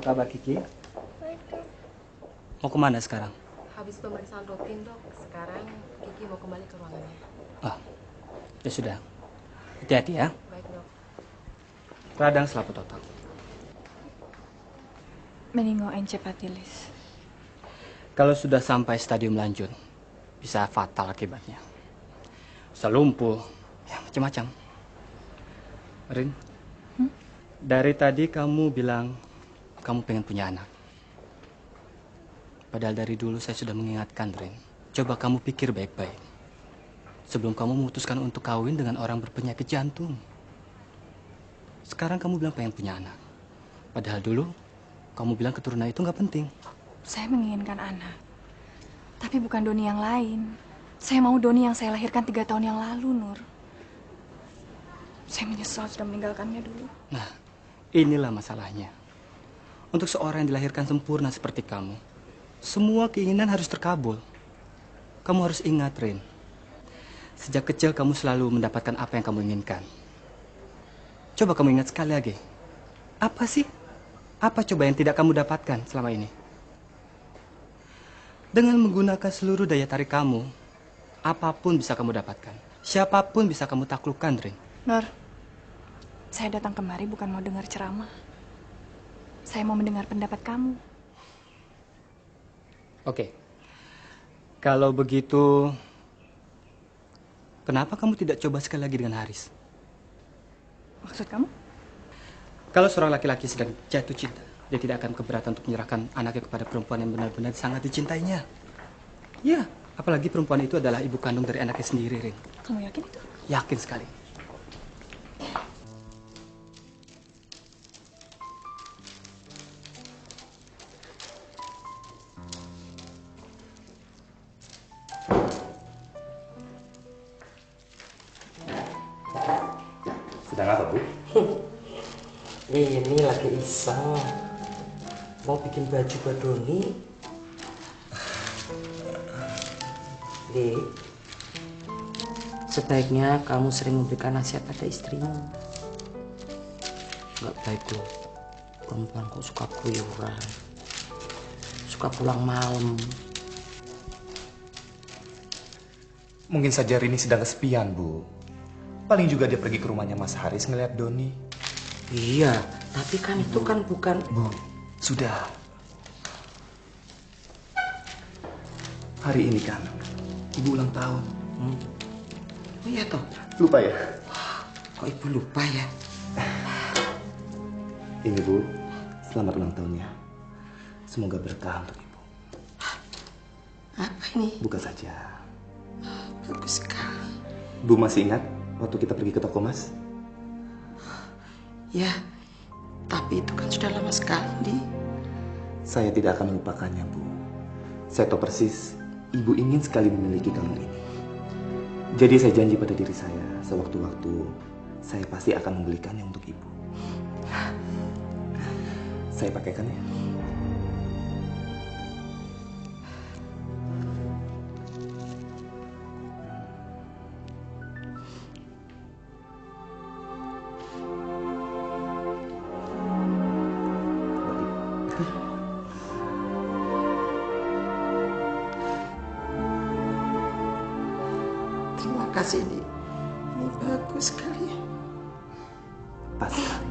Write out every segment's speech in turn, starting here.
Apa kabar Kiki? Baik, Dok. Mau kemana sekarang? Habis pemeriksaan rutin, Dok. Sekarang Kiki mau kembali ke ruangannya. Ah, ya sudah. Hati-hati ya. Baik, Dok. Radang selaput otak. Meningoencephalitis. Kalau sudah sampai stadium lanjut, bisa fatal akibatnya. Bisa lumpuh, ya macam-macam. Rin, dari tadi kamu bilang kamu pengen punya anak. Padahal dari dulu saya sudah mengingatkan, Rin. Coba kamu pikir baik-baik. Sebelum kamu memutuskan untuk kawin dengan orang berpenyakit jantung. Sekarang kamu bilang pengen punya anak. Padahal dulu kamu bilang keturunan itu nggak penting. Saya menginginkan anak. Tapi bukan Doni yang lain. Saya mau Doni yang saya lahirkan 3 tahun yang lalu, Nur. Saya menyesal sudah meninggalkannya dulu. Nah, inilah masalahnya. Untuk seorang yang dilahirkan sempurna seperti kamu, semua keinginan harus terkabul. Kamu harus ingat, Rin. Sejak kecil kamu selalu mendapatkan apa yang kamu inginkan. Coba kamu ingat sekali lagi. Apa sih? Apa coba yang tidak kamu dapatkan selama ini? Dengan menggunakan seluruh daya tarik kamu, apapun bisa kamu dapatkan. Siapapun bisa kamu taklukkan, Rin. Nur, saya datang kemari bukan mau dengar ceramah. Saya mau mendengar pendapat kamu. Oke. Kalau begitu, kenapa kamu tidak coba sekali lagi dengan Haris? Maksud kamu? Kalau seorang laki-laki sedang jatuh cinta, dia tidak akan keberatan untuk menyerahkan anaknya kepada perempuan yang benar-benar sangat dicintainya. Ya, apalagi perempuan itu adalah ibu kandung dari anaknya sendiri, Rin. Kamu yakin itu? Yakin sekali. Sedang apa, Bu? Ini lagi iseng. Mau bikin baju buat Doni. Li, sebaiknya kamu sering memberikan nasihat pada istrimu. Gak baik loh. Perempuan kok suka keluyuran. Suka pulang malam. Mungkin saja Rini sedang kesepian, Bu. Paling juga dia pergi ke rumahnya Mas Haris ngeliat Doni. Iya, tapi kan itu kan bukan... Bu, sudah. Hari ini kan Ibu ulang tahun. Oh iya toh. Lupa ya? Kok ibu lupa ya? Ini Bu, selamat ulang tahunnya. Semoga berkah untuk Ibu. Apa ini? Buka saja. Bagus sekali. Bu masih ingat waktu kita pergi ke toko Mas? Ya, tapi itu kan sudah lama sekali, Di. Saya tidak akan melupakannya, Bu. Saya tahu persis Ibu ingin sekali memiliki kalung ini. Jadi saya janji pada diri saya, sewaktu-waktu saya pasti akan membelikannya untuk Ibu. Saya pakaikan ya. Terima kasih, Di. Ini bagus sekali. Pas sekali.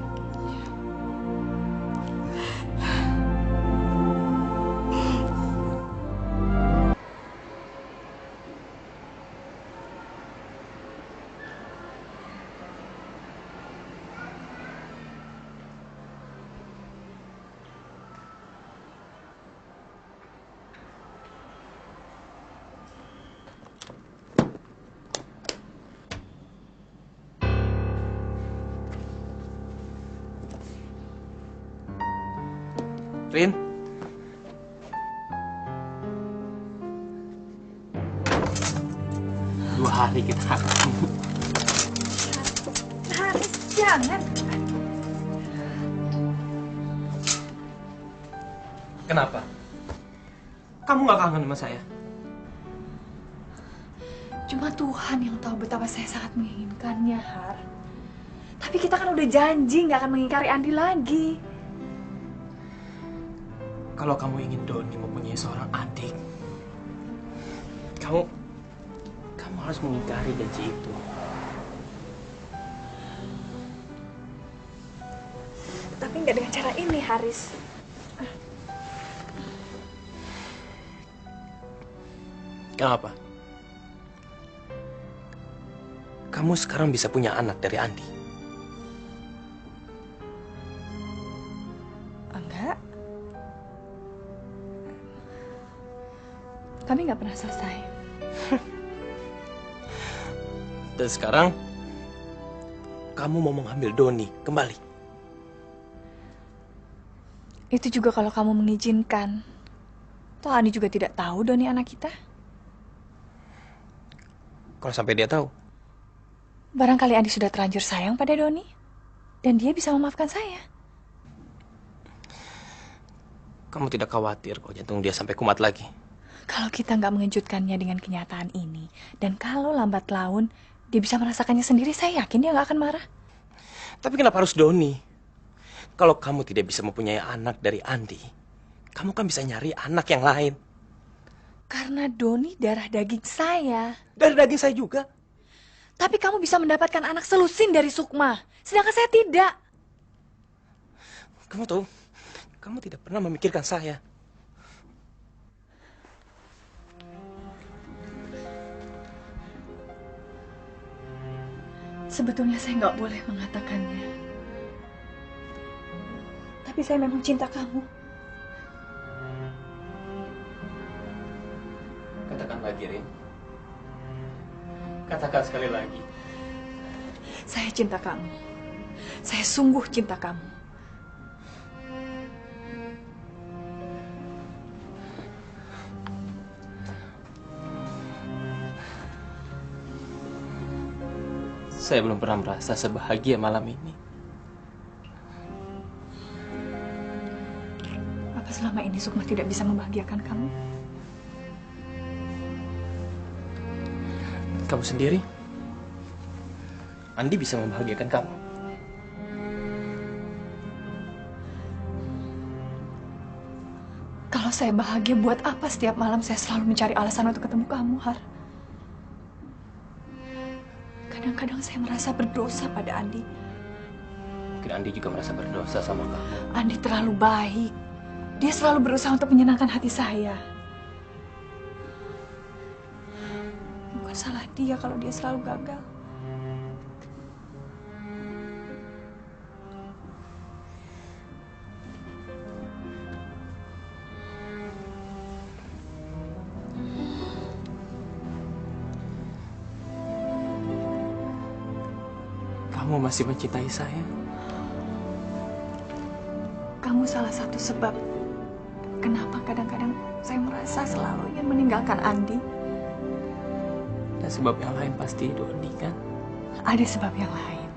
Rin. Dua hari kita ketemu. Haris, jangan. Kenapa? Kamu gak kangen sama saya? Cuma Tuhan yang tahu betapa saya sangat menginginkannya, Har. Tapi kita kan udah janji nggak akan mengingkari Andi lagi. Kalau kamu ingin Doni mempunyai seorang adik, kamu harus mengingkari janji itu. Tapi nggak dengan cara ini, Haris. Kenapa? Kamu sekarang bisa punya anak dari Andi. Enggak. Kami nggak pernah selesai. Dan sekarang, kamu mau mengambil Doni kembali. Itu juga kalau kamu mengizinkan. Toh Andi juga tidak tahu Doni anak kita. Kalau sampai dia tahu, Barangkali Andi sudah terlanjur sayang pada Doni. Dan dia bisa memaafkan saya. kamu tidak khawatir kalau jantung dia sampai kumat lagi. Kalau kita nggak mengejutkannya dengan kenyataan ini. Dan kalau lambat laun dia bisa merasakannya sendiri, saya yakin dia nggak akan marah. Tapi kenapa harus Doni? Kalau kamu tidak bisa mempunyai anak dari Andi, kamu kan bisa nyari anak yang lain. Karena Doni darah daging saya. Dari daging saya juga. Tapi kamu bisa mendapatkan anak selusin dari Sukma. Sedangkan saya tidak. Kamu tahu, kamu tidak pernah memikirkan saya. Sebetulnya saya nggak boleh mengatakannya. Tapi saya memang cinta kamu. Katakan lagi, Rin. Katakan sekali lagi. Saya cinta kamu. Saya sungguh cinta kamu. Saya belum pernah merasa sebahagia malam ini. Apa selama ini Sukma tidak bisa membahagiakan kamu? Kamu sendiri, Andi bisa membahagiakan kamu. Kalau saya bahagia, buat apa setiap malam saya selalu mencari alasan untuk ketemu kamu, Har? Kadang-kadang saya merasa berdosa pada Andi. Mungkin Andi juga merasa berdosa sama kamu. Andi terlalu baik. Dia selalu berusaha untuk menyenangkan hati saya. Bukan salah dia kalau dia selalu gagal. Kamu masih mencintai saya? Kamu salah satu sebab kenapa kadang-kadang saya merasa selalu ingin meninggalkan Andi. Dan sebab yang lain pasti Doni, kan? Ada sebab yang lain.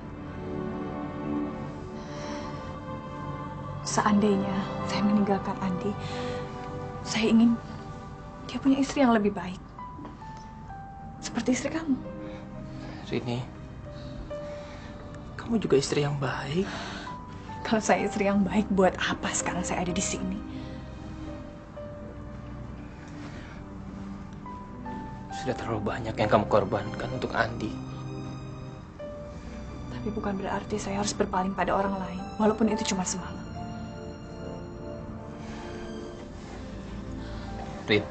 Seandainya saya meninggalkan Andi, saya ingin dia punya istri yang lebih baik. Seperti istri kamu. Rini, kamu juga istri yang baik. Kalau saya istri yang baik, buat apa sekarang saya ada di sini? Sudah terlalu banyak yang kamu korbankan untuk Andi. Tapi bukan berarti saya harus berpaling pada orang lain, walaupun itu cuma semalam. Rin,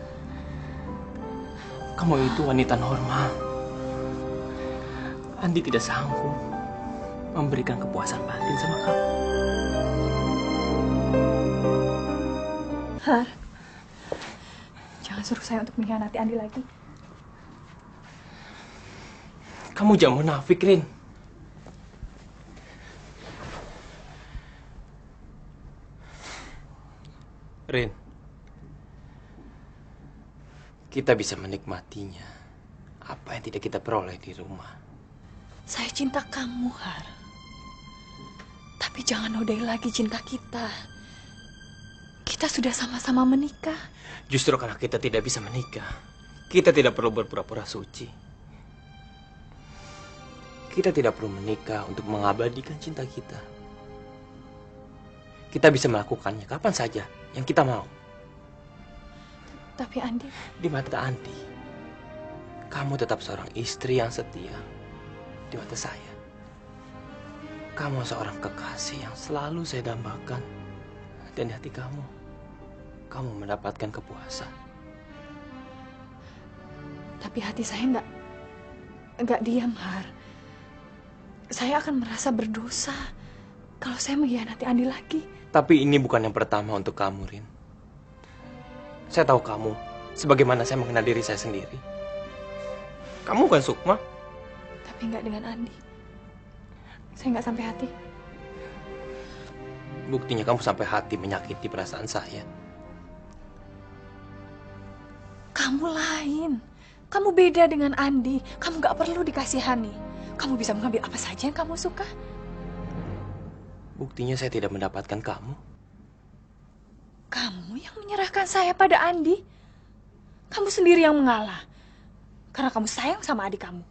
kamu itu wanita normal. Andi tidak sanggup memberikan kepuasan batin sama kamu. Har, jangan suruh saya untuk mengkhianati Andi lagi. Kamu jangan munafik, Rin. Rin, kita bisa menikmatinya apa yang tidak kita peroleh di rumah. Saya cinta kamu, Har. Tapi jangan nodai lagi cinta kita. Kita sudah sama-sama menikah. Justru karena kita tidak bisa menikah, kita tidak perlu berpura-pura suci. Kita tidak perlu menikah untuk mengabadikan cinta kita. Kita bisa melakukannya kapan saja yang kita mau. Tapi Andi... Di mata Andi, kamu tetap seorang istri yang setia. Di mata saya, kamu seorang kekasih yang selalu saya dambakan. Dan di hati kamu, kamu mendapatkan kepuasan. Tapi hati saya nggak diam, Har. Saya akan merasa berdosa kalau saya mengkhianati Andi lagi. Tapi ini bukan yang pertama untuk kamu, Rin. Saya tahu kamu, sebagaimana saya mengenal diri saya sendiri. Kamu bukan Sukma. Tapi nggak dengan Andi. Saya nggak sampai hati. Buktinya kamu sampai hati menyakiti perasaan saya. Kamu lain. Kamu beda dengan Andi. Kamu nggak perlu dikasihani. Kamu bisa mengambil apa saja yang kamu suka. Buktinya saya tidak mendapatkan kamu. Kamu yang menyerahkan saya pada Andi. Kamu sendiri yang mengalah. Karena kamu sayang sama adik kamu.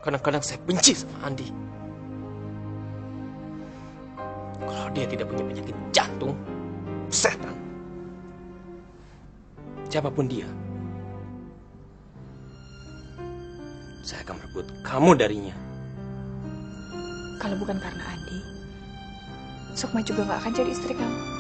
Kadang-kadang saya benci sama Andi. Kalau dia tidak punya penyakit jantung, setan. Siapapun dia, saya akan merebut kamu darinya. Kalau bukan karena Andi, Sukma juga nggak akan jadi istri kamu.